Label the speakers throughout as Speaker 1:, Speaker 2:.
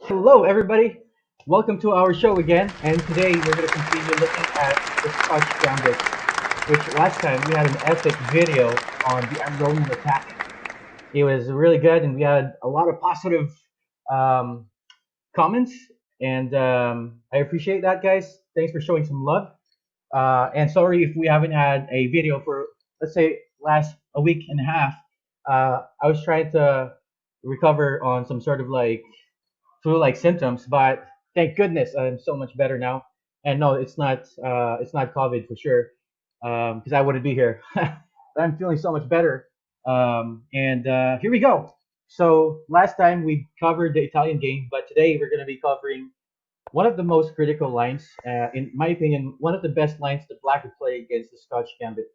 Speaker 1: Hello, everybody. Welcome to our show again. And today we're going to continue looking at the Scotch Gambit, which last time we had an epic video on the Aronian attack. It was really good, and we had a lot of positive um, comments. And I appreciate that, guys. Thanks for showing some love. And sorry if we haven't had a video for, let's say, last a week and a half. I was trying to recover on some sort of like flu-like symptoms, but thank goodness I'm so much better now. And no, it's not COVID for sure, because I wouldn't be here. I'm feeling so much better. And here we go. So last time we covered the Italian game, but today we're going to be covering one of the most critical lines, in my opinion, one of the best lines that Black could play against the Scotch Gambit.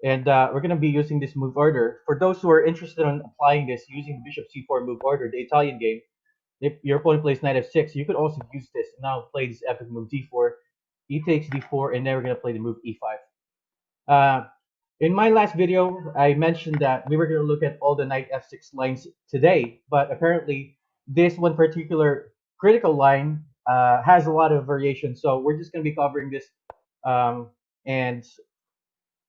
Speaker 1: And we're going to be using this move order. For those who are interested in applying this using the Bishop C4 move order, the Italian game, if your opponent plays knight f6, you could also use this. Now play this epic move d4, e takes d4, and then we're going to play the move e5. Uh, in my last video, I mentioned that we were going to look at all the knight f6 lines today, but apparently this one particular critical line has a lot of variation. So we're just going to be covering this, and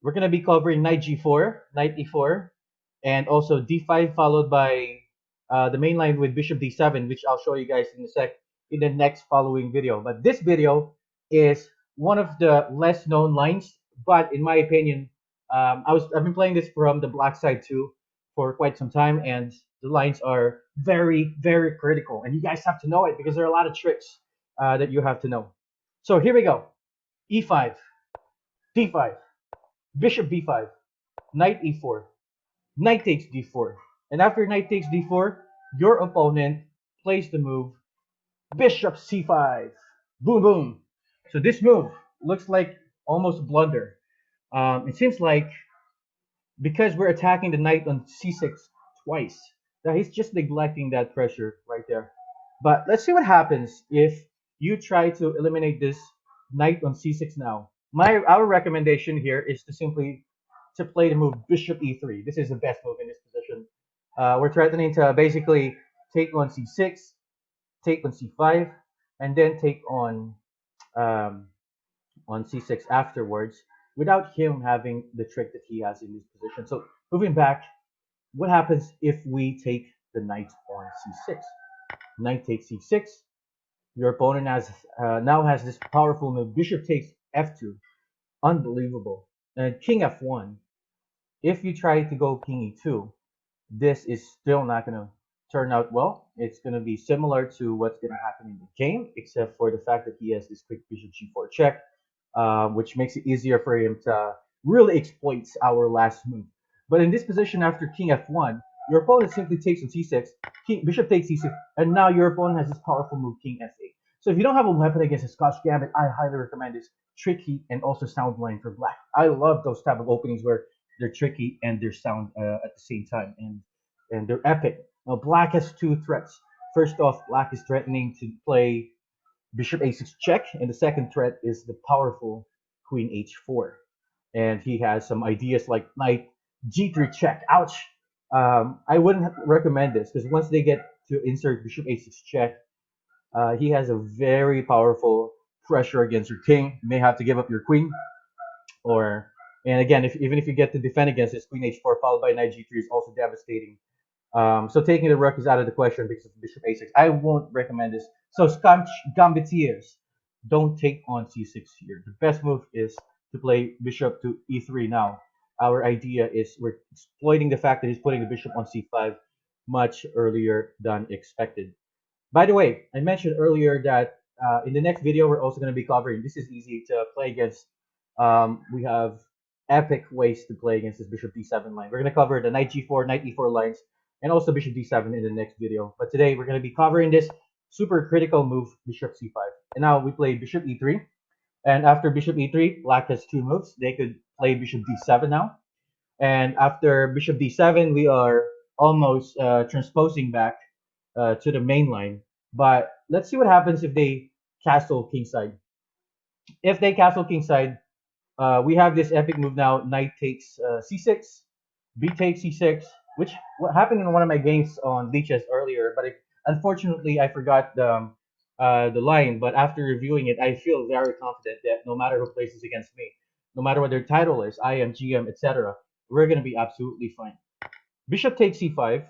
Speaker 1: we're going to be covering knight g4, knight e4, and also d5 followed by the main line with bishop d7, which I'll show you guys in the next following video. But this video is one of the less known lines, but in my opinion, I've been playing this from the black side too for quite some time, and the lines are very critical, and you guys have to know it because there are a lot of tricks that you have to know. So here we go: e5, d5, bishop b5, knight e4, knight takes d4. And after knight takes d4, your opponent plays the move bishop c5. Boom, boom. So this move looks like almost a blunder. It seems like because we're attacking the knight on c6 twice, that he's just neglecting that pressure right there. But let's see what happens if you try to eliminate this knight on c6 now. Our recommendation here is to simply to play the move bishop e3. This is the best move in this position. We're threatening to basically take on c6, take on c5, and then take um, on c6 afterwards without him having the trick that he has in this position. So moving back, what happens if we take the knight on c6? Knight takes c6. Your opponent now has this powerful move. Bishop takes f2. Unbelievable. And king f1. If you try to go king e2, this is still not going to turn out well. It's going to be similar to what's going to happen in the game, except for the fact that he has this quick bishop g4 check, which makes it easier for him to really exploit our last move. But in this position, after king f1, your opponent simply takes on c6, bishop takes c6, and now your opponent has this powerful move, king f8. So if you don't have a weapon against a Scotch Gambit, I highly recommend this tricky and also sound line for black. I love those type of openings where they're tricky and they're sound at the same time, and they're epic. Now black has two threats. First off, black is threatening to play bishop a6 check, and the second threat is the powerful queen h4. And he has some ideas like knight g3 check. Ouch! I wouldn't recommend this because once they get to insert bishop a6 check, he has a very powerful pressure against your king. You may have to give up your queen, or and again, even if you get to defend against this, queen h4 followed by knight g3 is also devastating. So taking the rook is out of the question because of bishop a6. I won't recommend this. So Scotch Gambiteers, don't take on c6 here. The best move is to play bishop to e3 now. Our idea is we're exploiting the fact that he's putting the bishop on c5 much earlier than expected. By the way, I mentioned earlier that in the next video we're also going to be covering. This is easy to play against. We have epic ways to play against this bishop d7 line. We're going to cover the knight g4, knight e4 lines, and also bishop d7 in the next video. But today we're going to be covering this super critical move, bishop c5. And now we play bishop e3. And after bishop e3, black has two moves. They could play bishop d7 now. And after bishop d7, we are almost transposing back to the main line. But let's see what happens if they castle kingside. If they castle kingside, we have this epic move now. Knight takes c6, b takes c6, which what happened in one of my games on lichess earlier. But Unfortunately, I forgot the line, but after reviewing it, I feel very confident that no matter who places against me, no matter what their title is, IM, GM, etc., we're gonna be absolutely fine. Bishop takes c5,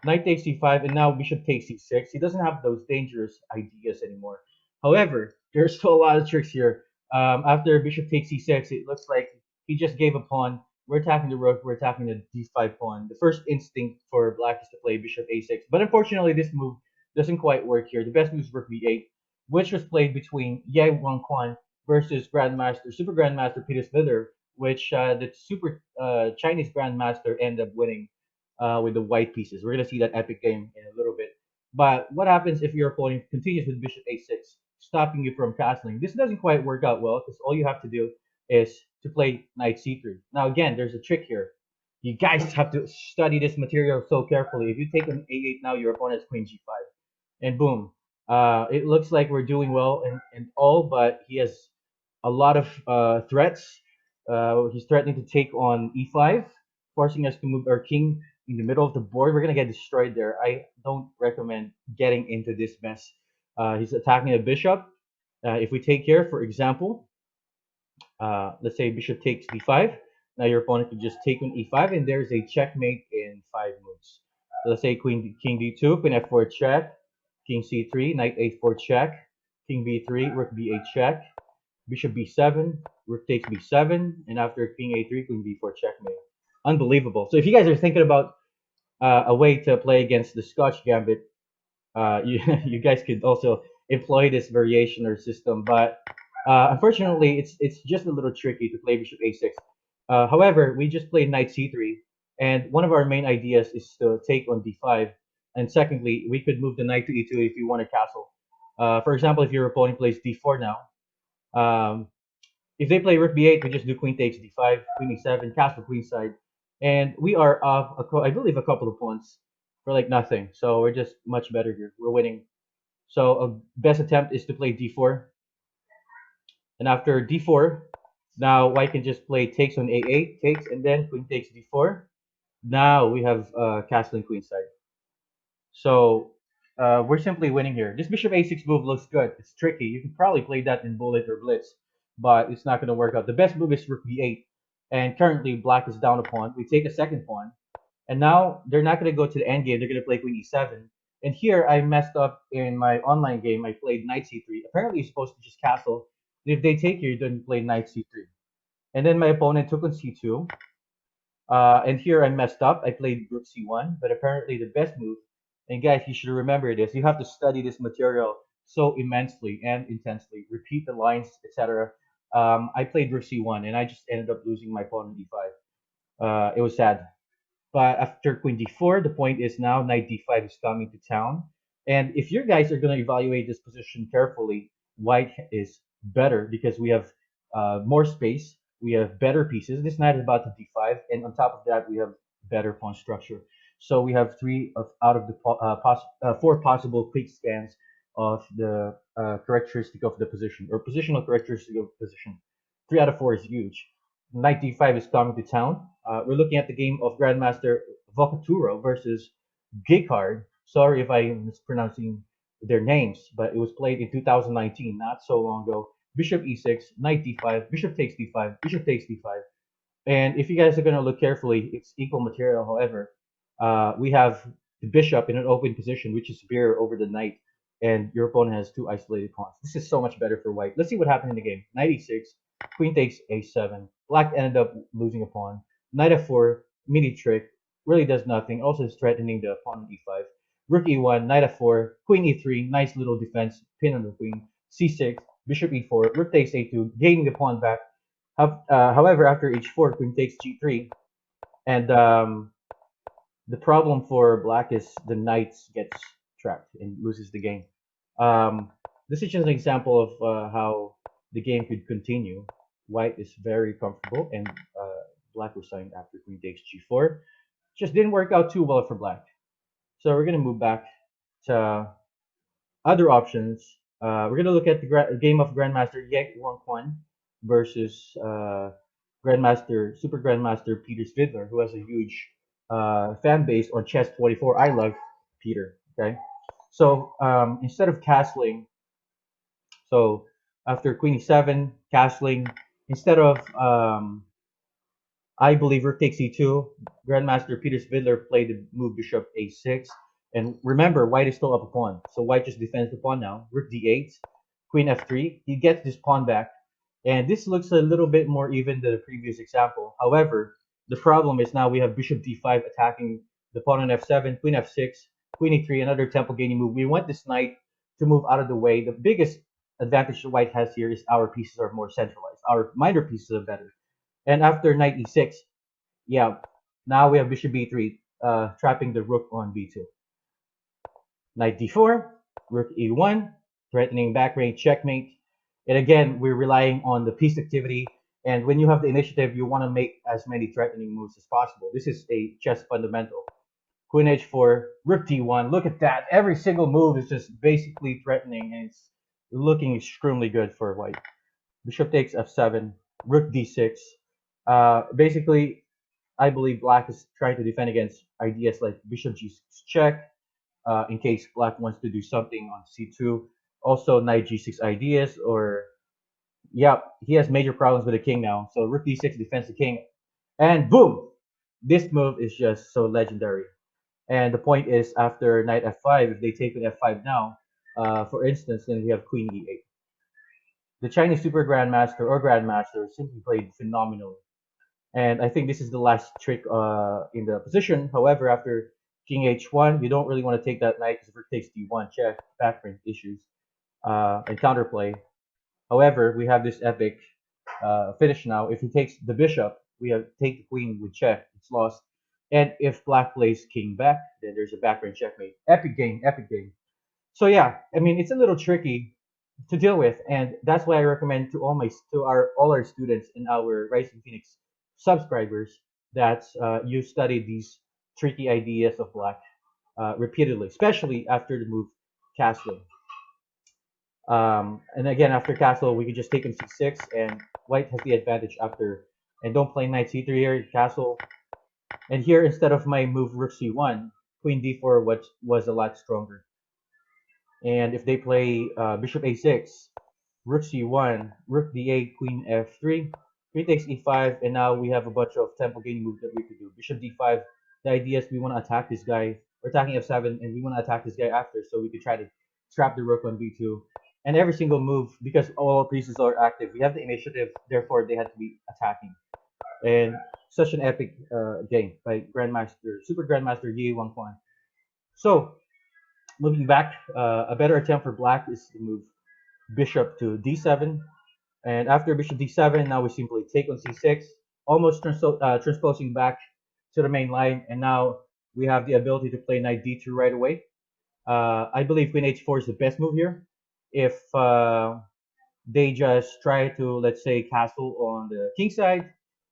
Speaker 1: knight takes c5, and now bishop takes c6. He doesn't have those dangerous ideas anymore. However, there's still a lot of tricks here. After bishop takes c6, it looks like he just gave a pawn. We're attacking the rook, we're attacking the d5 pawn. The first instinct for black is to play bishop a6, but unfortunately this move doesn't quite work here. The best move is rook b8, which was played between Ye Wangquan versus Grandmaster, Super Grandmaster Peter Smith, which the Super Chinese Grandmaster ended up winning with the white pieces. We're gonna see that epic game in a little bit. But what happens if your opponent continues with bishop a6, stopping you from castling? This doesn't quite work out well because all you have to do is to play knight c3. Now again, there's a trick here. You guys have to study this material so carefully. If you take an a8 now, your opponent has queen g5, and boom, it looks like we're doing well and all, but he has a lot of threats. He's threatening to take on e5, forcing us to move our king in the middle of the board. We're gonna get destroyed there. I don't recommend getting into this mess. He's attacking a bishop. If we take here, for example, let's say bishop takes d5. Now your opponent could just take on e5, and there's a checkmate in 5 moves. So let's say king d2, queen f4 check, king c3, knight a4 check, king b3, rook b8 check, bishop b7, rook takes b7, and after king a3, queen b4 checkmate. Unbelievable. So if you guys are thinking about a way to play against the Scotch Gambit, you you guys could also employ this variation or system, but unfortunately, it's just a little tricky to play bishop a6. However, we just played knight c3, and one of our main ideas is to take on d5, and secondly, we could move the knight to e2 if you want to castle. For example, if your opponent plays d4 now, um, if they play rook b8, we just do queen takes d5, queen e7, castle queenside, and we are up, I believe, a couple of points for like nothing. So we're just much better here. We're winning. So a best attempt is to play d4, and after d4, now white can just play takes on a8, takes, and then queen takes d4. Now we have castling queenside. So we're simply winning here. This bishop a6 move looks good. It's tricky. You can probably play that in bullet or blitz, but it's not going to work out. The best move is rook b8, and currently black is down a pawn. We take a second pawn, and now they're not going to go to the end game. They're going to play queen e7. And here I messed up in my online game. I played knight c3. Apparently you're supposed to just castle. If they take you, then play knight c3. And then my opponent took on c2. And here I messed up. I played rook c1, but apparently the best move, and guys, you should remember this. You have to study this material so immensely and intensely. Repeat the lines, etc. I played rook c1, and I just ended up losing my pawn on d5. It was sad. But after queen d4, the point is now knight d5 is coming to town. And if you guys are going to evaluate this position carefully, white is better because we have more space, we have better pieces. This knight is about to d5, and on top of that, we have better pawn structure. So we have out of the four possible quick scans of the characteristic of the position or positional characteristic of the position. 3 out of 4 is huge. Knight d5 is coming to town. We're looking at the game of Grandmaster Vocaturo versus Gicard. Sorry if I'm mispronouncing their names, but it was played in 2019, not so long ago. Bishop e6, knight d5, bishop takes d5, bishop takes d5. And if you guys are going to look carefully, it's equal material. However, we have the bishop in an open position, which is superior over the knight, and your opponent has 2 isolated pawns. This is so much better for white. Let's see what happened in the game. Knight e6, queen takes a7. Black ended up losing a pawn. Knight f4, mini trick, really does nothing. Also is threatening the pawn on e5. Rook e1, knight f4, queen e3, nice little defense, pin on the queen. c6, bishop e4, rook takes a2, gaining the pawn back. However, after h4, queen takes g3, and the problem for black is the knight gets trapped and loses the game. This is just an example of how the game could continue. White is very comfortable, and black was signed after queen takes g4. Just didn't work out too well for black. So we're gonna move back to other options. We're gonna look at the game of Grandmaster Yek Wangquan versus Super Grandmaster Peter Svidler, who has a huge fan base on Chess 24. I love Peter. Okay, So instead of castling, so after queen e7, castling, instead of I believe rook takes e2. Grandmaster Peter Svidler played the move bishop a6. And remember, white is still up a pawn. So white just defends the pawn now. Rook d8, queen f3. He gets this pawn back. And this looks a little bit more even than the previous example. However, the problem is now we have bishop d5 attacking the pawn on f7, queen f6, queen e3, another tempo gaining move. We want this knight to move out of the way. The biggest advantage that white has here is our pieces are more centralized. Our minor pieces are better. And after knight e6, yeah, now we have bishop b3, trapping the rook on b2. Knight d4, rook e1, threatening back range checkmate. And again, we're relying on the piece activity. And when you have the initiative, you want to make as many threatening moves as possible. This is a chess fundamental. Queen h4, rook d1. Look at that. Every single move is just basically threatening, and it's looking extremely good for white. Bishop takes f7, rook d6. Basically, I believe black is trying to defend against ideas like bishop g6 check, in case black wants to do something on c2. Also, knight g6 ideas, or yeah, he has major problems with the king now. So rook d6 defends the king, and boom! This move is just so legendary. And the point is, after knight f5, if they take with f5 now, for instance, then we have queen e8. The Chinese super grandmaster or grandmaster simply played phenomenally. And I think this is the last trick in the position. However, after king h1, you don't really want to take that knight because if it takes d1, check, backprint issues, and counterplay. However, we have this epic finish now. If he takes the bishop, we have take the queen with check. It's lost. And if black plays king back, then there's a backprint checkmate. Epic game, epic game. So yeah, I mean it's a little tricky to deal with, and that's why I recommend to all our students and our Rising Phoenix subscribers that you study these tricky ideas of black repeatedly, especially after the move castle. And again, after castle, we could just take on c6, and white has the advantage after. And don't play knight c3 here, castle. And here, instead of my move rook c1, queen d4 was a lot stronger. And if they play bishop a6, rook c1, rook d8, queen f3, queen takes e5, and now we have a bunch of tempo gaining moves that we could do. Bishop d5, the idea is we want to attack this guy. We're attacking f7, and we want to attack this guy after, so we could try to trap the rook on b2. And every single move, because all pieces are active, we have the initiative, therefore they had to be attacking. And such an epic game by Grandmaster, Super Grandmaster Yi Wang Quan. So, moving back, a better attempt for black is to move bishop to d7. And after bishop d7, now we simply take on c6, almost transposing back to the main line. And now we have the ability to play knight d2 right away. I believe queen h4 is the best move here. If they just try to, let's say, castle on the king side,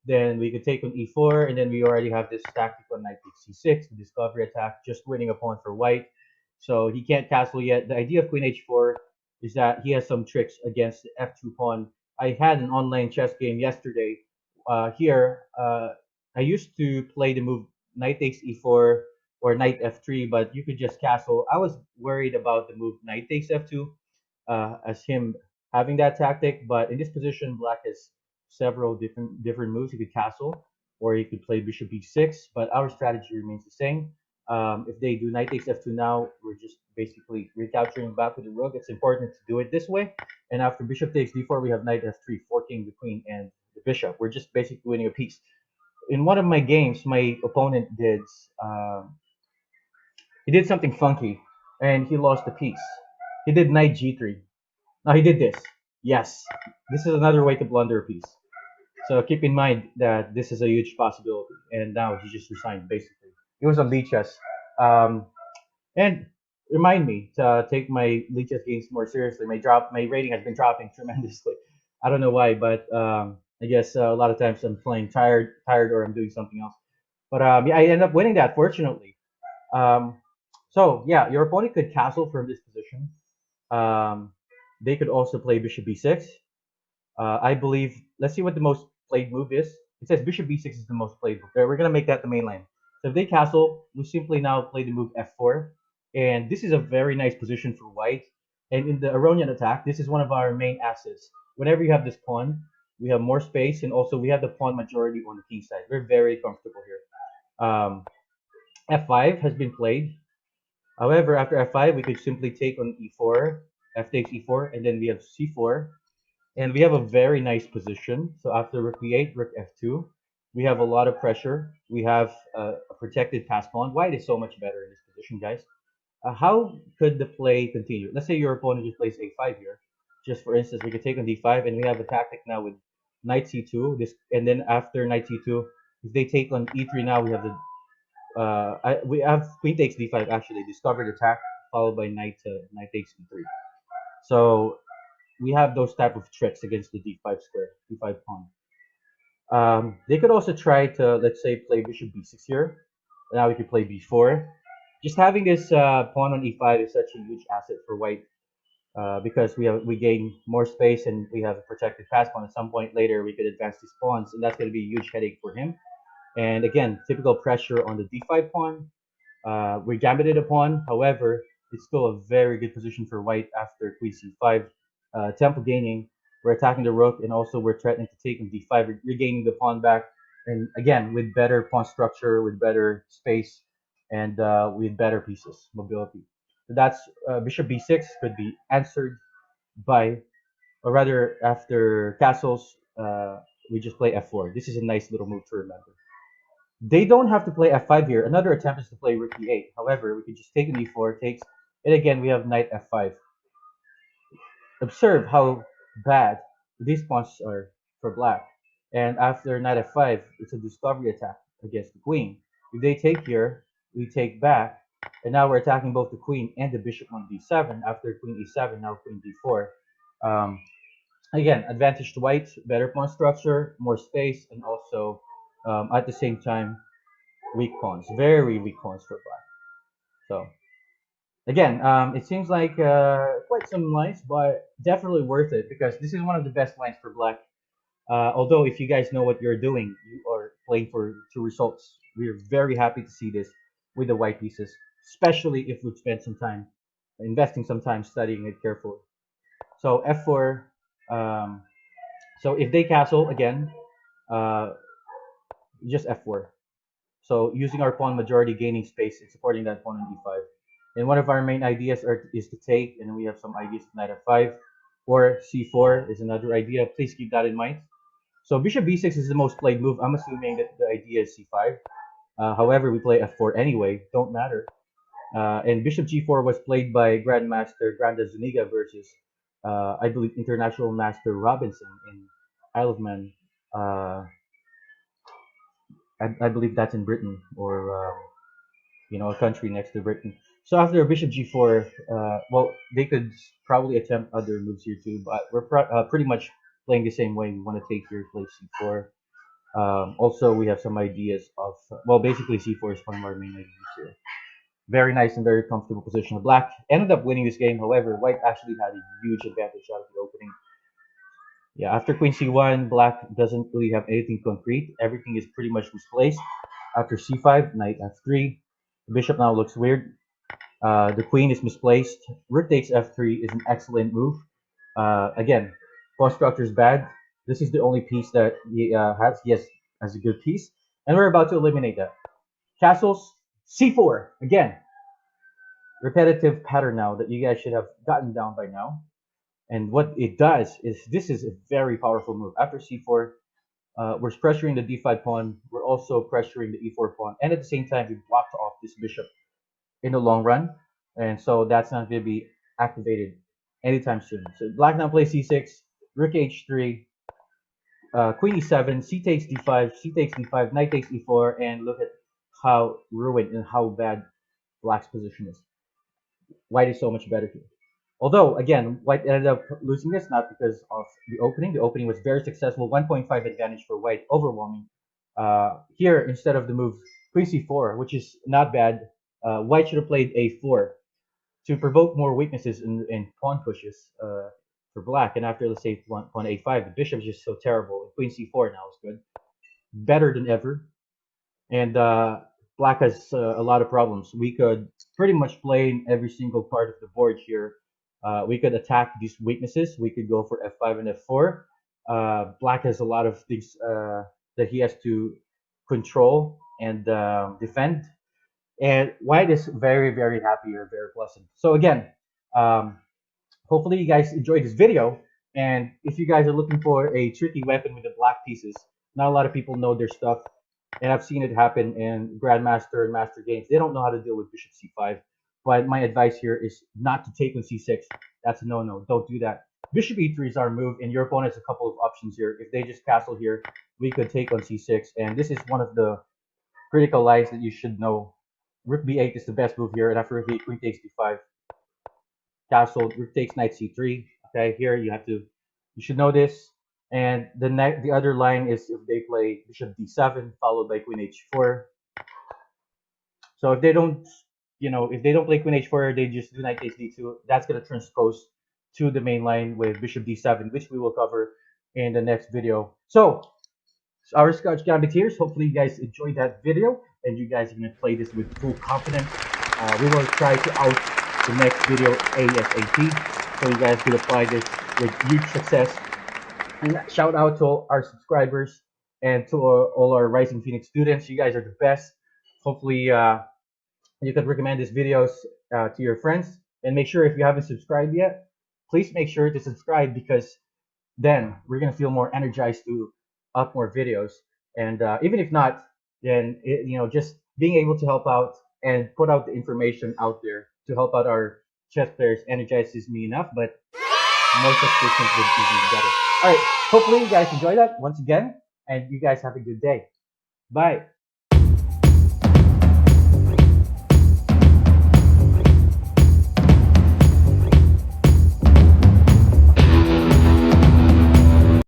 Speaker 1: then we could take on e4, and then we already have this tactic on knight takes c6, the discovery attack, just winning a pawn for white. So he can't castle yet. The idea of queen h4 is that he has some tricks against the f2 pawn. I had an online chess game yesterday. Here, I used to play the move knight takes e4 or knight f3, but you could just castle. I was worried about the move knight takes f2 as him having that tactic. But in this position, black has several different moves. He could castle, or he could play bishop b6. But our strategy remains the same. If they do knight takes f2 now, we're just basically recapturing back with the rook. It's important to do it this way. And after bishop takes d4, we have knight f3, forking the queen and the bishop. We're just basically winning a piece. In one of my games, my opponent he did something funky, and he lost the piece. He did knight g3. Now he did this. Yes, this is another way to blunder a piece. So keep in mind that this is a huge possibility. And now he just resigned, basically. It was on lead chess. Um, and remind me to take my lead chess games more seriously. My rating has been dropping tremendously. I don't know why, but I guess a lot of times I'm playing tired, or I'm doing something else. But yeah, I end up winning that, fortunately. Um, so yeah, your opponent could castle from this position. Um, they could also play bishop b6. I believe. Let's see what the most played move is. It says bishop b6 is the most played move. We're gonna make that the main line. So if they castle, we simply now play the move f4. And this is a very nice position for white. And in the Aronian attack, this is one of our main assets. Whenever you have this pawn, we have more space, and also we have the pawn majority on the king side. We're very comfortable here. F5 has been played. However, after F5, we could simply take on E4, F takes E4, and then we have C4. And we have a very nice position. So after rook B8, rook F2, we have a lot of pressure. We have a protected pass pawn. White is so much better in this position, guys. How could the play continue? Let's say your opponent just plays A5 here. Just for instance, we could take on D5, and we have a tactic now with knight C2. This, and then after knight C2, if they take on E3 now, we have the we have queen takes D5 actually discovered attack followed by knight takes E3. So we have those type of tricks against the D5 square, D5 pawn. They could also try to, let's say, play bishop B6 here. Now we could play B4. Just having this pawn on E5 is such a huge asset for white because we gain more space and we have a protected pass pawn. At some point later, we could advance these pawns, and that's going to be a huge headache for him. And again, typical pressure on the D5 pawn. We gambited a pawn. However, it's still a very good position for white after queen c5. Tempo gaining. We're attacking the rook, and also we're threatening to take on d5, regaining the pawn back. And again, with better pawn structure, with better space, and with better pieces, mobility. So that's bishop b6 could be answered by, or rather, after castles, we just play f4. This is a nice little move to remember. They don't have to play f5 here. Another attempt is to play rook e8. However, we can just take an e4, takes, and again we have knight f5. Observe how bad these pawns are for black. And after knight f5, it's a discovery attack against the queen. If they take here, we take back, and now we're attacking both the queen and the bishop on d7. After queen e7, now queen d4. Um, Again, advantage to white, better pawn structure, more space, and also at the same time weak pawns, very weak pawns for black. So again, it seems like quite some lines, but definitely worth it because this is one of the best lines for black. Although if you guys know what you're doing, you are playing for two results. We're very happy to see this with the white pieces, especially if we've spent some time investing some time studying it carefully. So f4. Um, so if they castle again, uh, just f4. So using our pawn majority, gaining space and supporting that pawn on e5. And one of our main ideas is to take, and we have some ideas to knight f5, or c4 is another idea. Please keep that in mind. So bishop b6 is the most played move. I'm assuming that the idea is c5. However, we play f4 anyway. Don't matter. And bishop g4 was played by Grandmaster Granda Zuniga versus, I believe, International Master Robinson in Isle of Man. Uh, I believe that's in Britain, or a country next to Britain. So after bishop g4, well, they could probably attempt other moves here too, but we're pretty much playing the same way. We want to take here, play c4. Also, we have some ideas of, well, basically c4 is one of our main ideas here. Very nice and very comfortable position. Black ended up winning this game. However, white actually had a huge advantage out of the opening. Yeah, after queen c1, black doesn't really have anything concrete. Everything is pretty much misplaced. After c5, knight f3. The bishop now looks weird. The queen is misplaced. Rook takes f3 is an excellent move. Again, pawn structure is bad. This is the only piece that he has. He has a good piece. And we're about to eliminate that. Castles, c4. Again, repetitive pattern now that you guys should have gotten down by now. And what it does is this is a very powerful move. After c4, we're pressuring the d5 pawn. We're also pressuring the e4 pawn. And at the same time, we blocked off this bishop in the long run. And so that's not going to be activated anytime soon. So black now plays c6, rook h3, queen e7, c takes d5, c takes d5, knight takes e4, and look at how ruined and how bad black's position is. White is so much better here. Although, again, white ended up losing this not because of the opening. The opening was very successful, 1.5 advantage for white, overwhelming. Here, instead of the move queen c4, which is not bad, white should have played a4 to provoke more weaknesses in pawn pushes for black. And after, let's say, pawn a5, the bishop is just so terrible. Queen c4 now is good. Better than ever. And black has a lot of problems. We could pretty much playing every single part of the board here. We could attack these weaknesses. We could go for f5 and f4. Black has a lot of things that he has to control and defend. And white is very, very happy or very pleasant. So again, um, hopefully you guys enjoyed this video. And if you guys are looking for a tricky weapon with the black pieces, not a lot of people know their stuff. And I've seen it happen in Grandmaster and Master games. They don't know how to deal with Bishop c5. But my advice here is not to take on c6. That's a no-no. Don't do that. Bishop e3 is our move, and your opponent has a couple of options here. If they just castle here, we could take on c6. And this is one of the critical lines that you should know. Rook b8 is the best move here, and after rook b8, queen takes d5. Castle, rook takes knight c3. Okay, here you should know this. And the other line is if they play bishop d7 followed by queen h4. So if they don't, if they don't play queen h4, they just do knight takes d2. That's gonna transpose to the main line with bishop d7, which we will cover in the next video. So our Scotch Gambiteers, hopefully you guys enjoyed that video and you guys are gonna play this with full confidence. We will try to out the next video ASAP, so you guys can apply this with huge success. And shout out to all our subscribers and to all our Rising Phoenix students. You guys are the best. Hopefully you can recommend these videos to your friends, and make sure if you haven't subscribed yet, please make sure to subscribe, because then we're gonna feel more energized to up more videos. And even if not, then just being able to help out and put out the information out there to help out our chess players energizes me enough. But more subscriptions would be even better. All right, hopefully you guys enjoy that once again, and you guys have a good day. Bye.